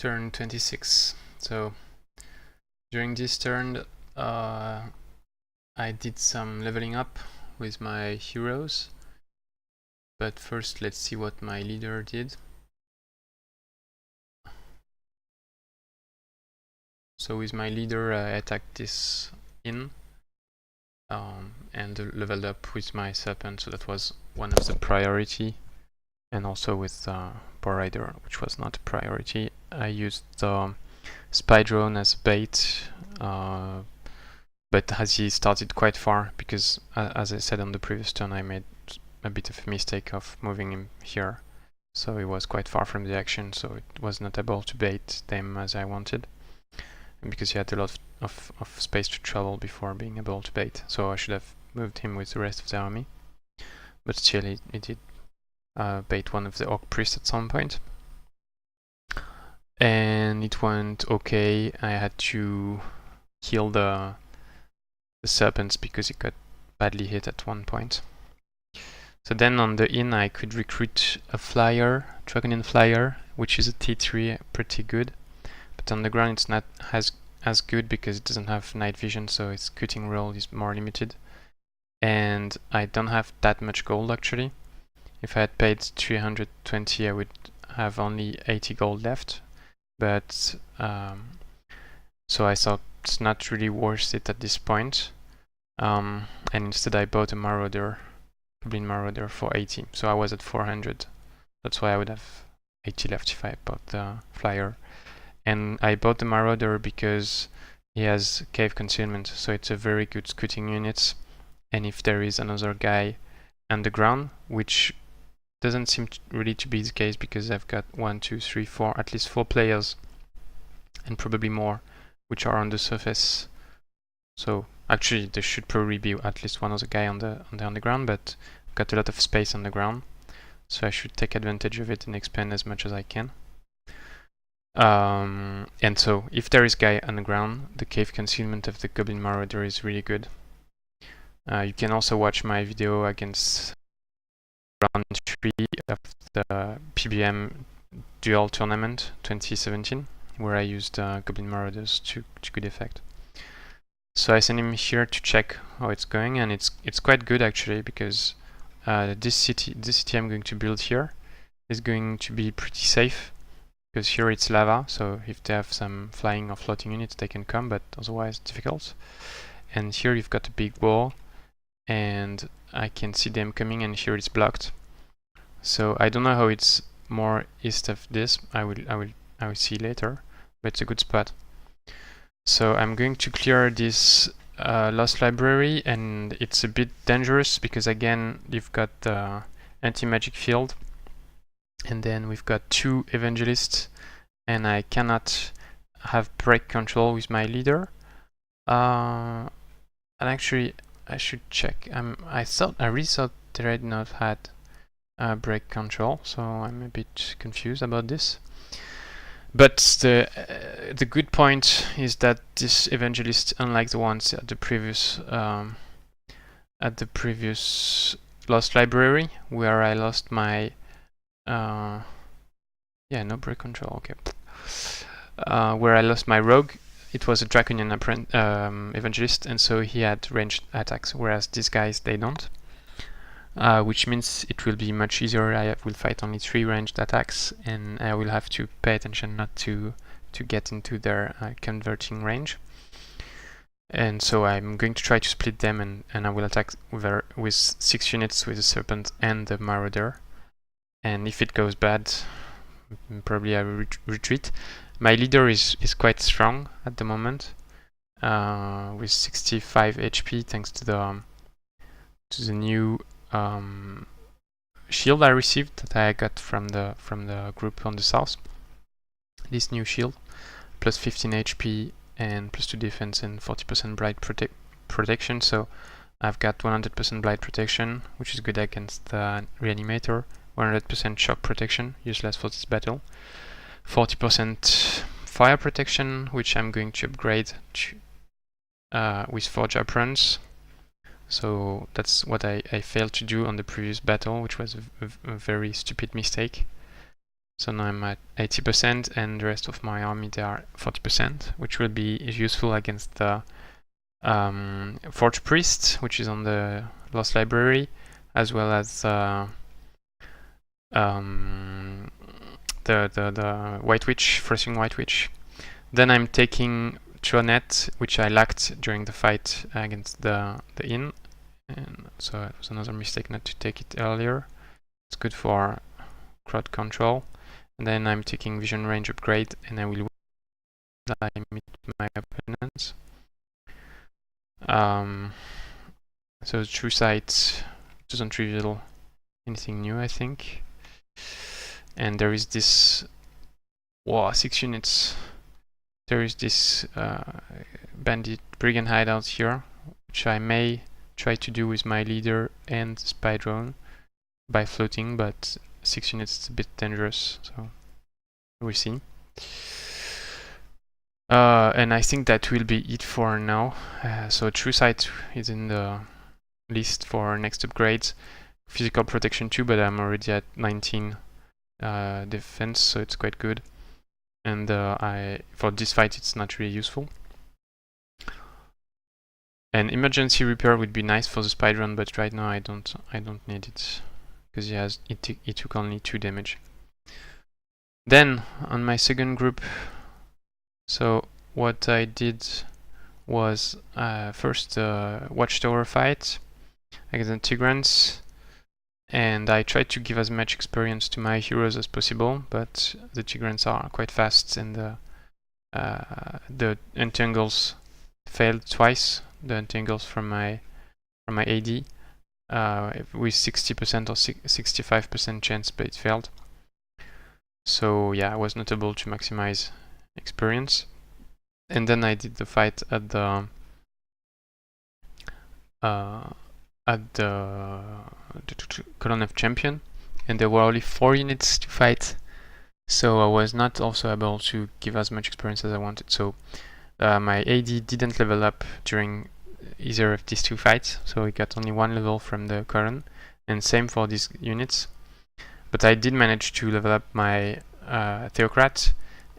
turn 26. So during this turn I did some leveling up with my heroes, but first let's see what my leader did. So with my leader I attacked this inn and leveled up with my serpent, so that was one of the priority, and also with Boar Rider, which was not a priority. I used spy drone as bait, but as he started quite far, because as I said on the previous turn, I made a bit of a mistake of moving him here, so he was quite far from the action, so it was not able to bait them as I wanted, and because he had a lot of space to travel before being able to bait, so I should have moved him with the rest of the army, but still he did bait one of the Orc Priests at some point. And it went okay. I had to kill the serpents because he got badly hit at one point. So then on the inn I could recruit a flyer, Draconian flyer, which is a T3, pretty good. But on the ground it's not as good because it doesn't have night vision, so its cutting roll is more limited. And I don't have that much gold actually. If I had paid 320 I would have only 80 gold left. But so I thought it's not really worth it at this point, and instead I bought a Marauder, Goblin Marauder for 80, so I was at 400. That's why I would have 80 left if I bought the flyer. And I bought the Marauder because he has cave concealment, so it's a very good scouting unit, and if there is another guy underground, which doesn't seem really to be the case because I've got 1, 2, 3, 4, at least 4 players, and probably more, which are on the surface. So actually there should probably be at least one other guy on the underground, but I've got a lot of space on the ground, so I should take advantage of it and expand as much as I can. And so if there is guy on the ground, the cave concealment of the Goblin Marauder is really good. You can also watch my video against round 3 of the PBM duel tournament 2017, where I used Goblin Marauders to good effect. So I sent him here to check how it's going, and it's quite good actually, because this city I'm going to build here is going to be pretty safe, because here it's lava, so if they have some flying or floating units they can come, but otherwise difficult. And here you've got a big wall, and I can see them coming, and here it's blocked. So I don't know how it's more east of this. I will see later, but it's a good spot. So I'm going to clear this lost library, and it's a bit dangerous because again you've got the anti-magic field, and then we've got 2 evangelists, and I cannot have break control with my leader. And actually I should check. I really thought Dreadnought had break control, so I'm a bit confused about this. But the good point is that this evangelist, unlike the ones at the previous lost library, where I lost my no break control, okay, where I lost my rogue, it was a Draconian evangelist, and so he had ranged attacks, whereas these guys, they don't. Which means it will be much easier. I will fight only 3 ranged attacks, and I will have to pay attention not to get into their converting range. And so I'm going to try to split them, and I will attack with 6 units with the Serpent and the Marauder. And if it goes bad, probably I will retreat. My leader is quite strong at the moment, with 65 HP thanks to the new shield I received that I got from the group on the south. This new shield, plus 15 HP and plus 2 defense and 40% blight protection. So I've got 100% blight protection, which is good against the reanimator. 100% shock protection, useless for this battle. 40% fire protection, which I'm going to upgrade to, with Forge Aprons. So that's what I failed to do on the previous battle, which was a very stupid mistake. So now I'm at 80%, and the rest of my army, they are 40%, which will be useful against the Forge Priest, which is on the Lost Library, as well as the White Witch, Frostling White Witch. Then I'm taking Throw Net, which I lacked during the fight against the inn, and so it was another mistake not to take it earlier. It's good for crowd control. And then I'm taking Vision Range upgrade, and I will meet my opponents. So True Sight doesn't reveal anything new, I think. And there is this 6 units. There is this bandit brigand hideout here, which I may try to do with my leader and spy drone by floating, but 6 units is a bit dangerous, so we'll see. And I think that will be it for now. So True Sight is in the list for next upgrades. Physical protection too, but I'm already at 19 defense, so it's quite good. And for this fight it's not really useful. And emergency repair would be nice for the spy drone, but right now I don't need it, because he took only 2 damage. Then on my second group, so what I did was first Watchtower fight against the Tigrans, and I tried to give as much experience to my heroes as possible, but the Tigrans are quite fast, and the entangles failed twice. The entangles from my AD with 60% or 65% chance, but it failed. So yeah, I was not able to maximize experience. And then I did the fight at the Column of Champion, and there were only 4 units to fight, so I was not also able to give as much experience as I wanted. So my AD didn't level up during either of these 2 fights, so I got only 1 level from the Column, and same for these units. But I did manage to level up my Theocrat,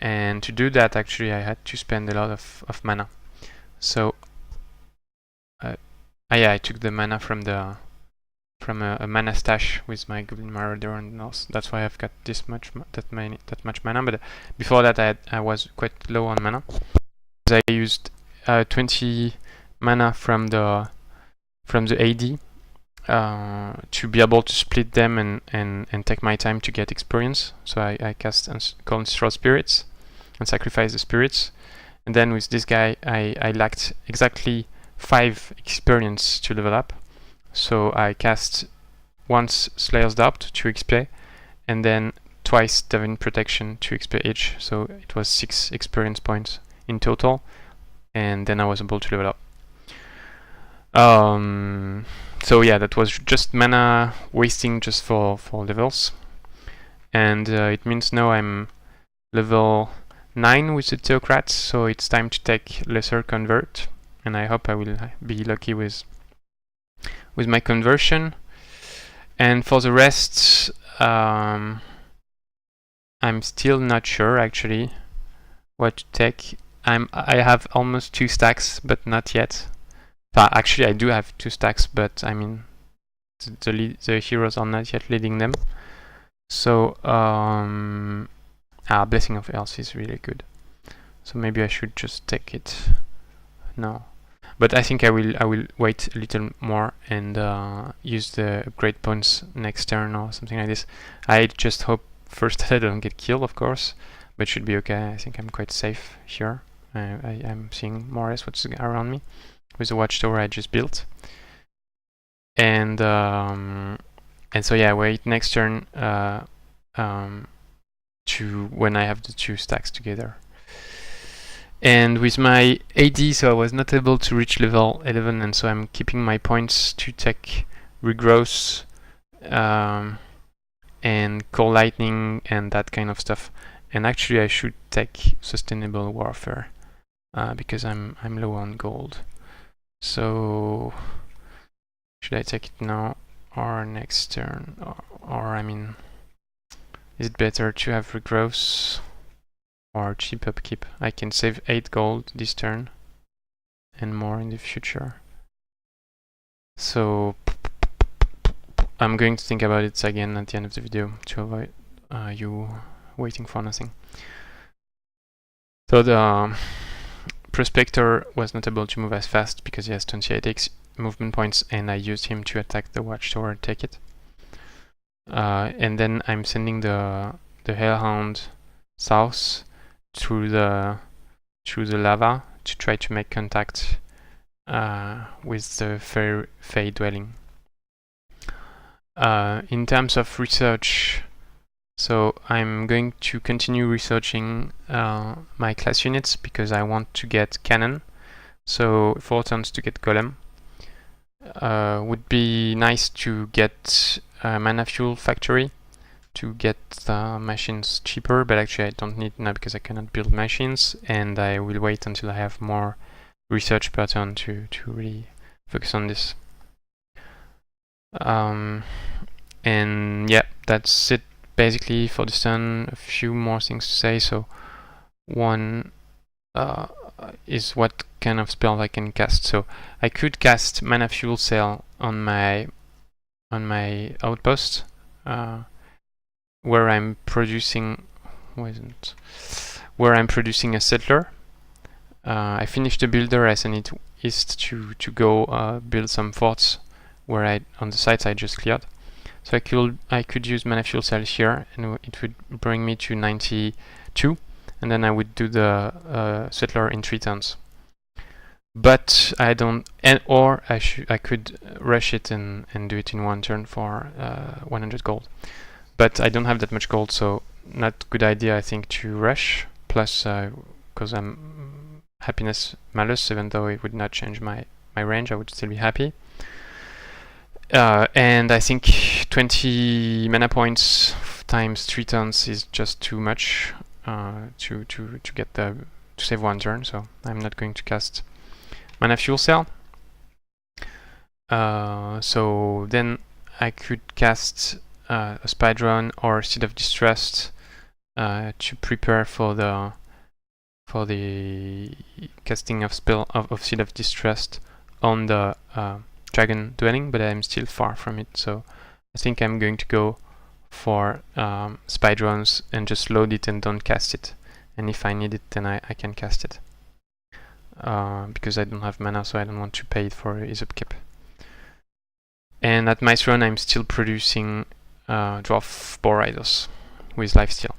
and to do that actually I had to spend a lot of mana. So I took the mana from a mana stash with my Goblin Marauder, and that's why I've got that much mana. But before that I was quite low on mana, because I used 20 mana from the AD to be able to split them and take my time to get experience. So I cast Golem Throw Spirits and sacrifice the spirits, and then with this guy I lacked exactly 5 experience to level up, so I cast once Slayer's Dart, 2 XP, and then twice Divine Protection, 2 XP each, so it was 6 experience points in total, and then I was able to level up. So yeah, that was just mana wasting just for levels, and it means now I'm level 9 with the Theocrat, so it's time to take Lesser Convert, and I hope I will be lucky with my conversion. And for the rest, I'm still not sure actually what to take. I have almost 2 stacks, but not yet. Actually, I do have 2 stacks, but I mean the heroes are not yet leading them. So Blessing of Earth is really good, so maybe I should just take it now. But I think I will wait a little more and use the upgrade points next turn or something like this. I just hope first that I don't get killed, of course, but it should be okay. I think I'm quite safe here. I'm seeing more or less what's around me with the Watchtower I just built. And so yeah, wait next turn to when I have the 2 stacks together. And with my AD, so I was not able to reach level 11, and so I'm keeping my points to take Regrowth and Cold Lightning and that kind of stuff. And actually I should take Sustainable Warfare because I'm low on gold. So should I take it now or next turn? Or I mean, Is it better to have regrowth or cheap upkeep? I can save 8 gold this turn and more in the future. So I'm going to think about it again at the end of the video to avoid you waiting for nothing. So the Prospector was not able to move as fast because he has 28 movement points, and I used him to attack the Watchtower and take it. And then I'm sending the Hellhound south through the lava to try to make contact with the Fey dwelling. In terms of research, so I'm going to continue researching my class units because I want to get cannon. So 4 turns to get Golem. Would be nice to get a mana fuel factory to get the machines cheaper, but actually I don't need now because I cannot build machines, and I will wait until I have more research per turn to really focus on this. And yeah, that's it basically for this turn. A few more things to say. So one is what kind of spell I can cast. So I could cast Mana Fuel Cell on my Outpost, where I'm producing a settler. I finished the builder. I sent it east to go build some forts where on the sites I just cleared. So I could use Mana Fuel Cell here, and it would bring me to 92, and then I would do the settler in 3 turns. But I don't, or I could rush it and do it in 1 turn for 100 gold. But I don't have that much gold, so not good idea I think to rush. Plus, because I'm happiness malus, even though it would not change my range, I would still be happy. And I think 20 mana points times 3 turns is just too much to get to save 1 turn. So I'm not going to cast Mana Fuel Cell. So then I could cast a Spy Drone or Seed of Distrust to prepare for the casting of spell of Seed of Distrust on the Dragon Dwelling, but I'm still far from it. So I think I'm going to go for Spy Drones and just load it and don't cast it. And if I need it, then I can cast it. Because I don't have mana, so I don't want to pay it for his upkeep. And at my throne, I'm still producing Dwarf Boar Riders with lifesteal.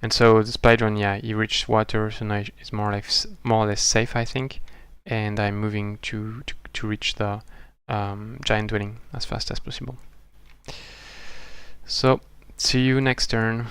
And so the Spy Drone, yeah, he reached water, so now it's more or less safe, I think. And I'm moving to reach the Giant Dwelling as fast as possible. So, see you next turn.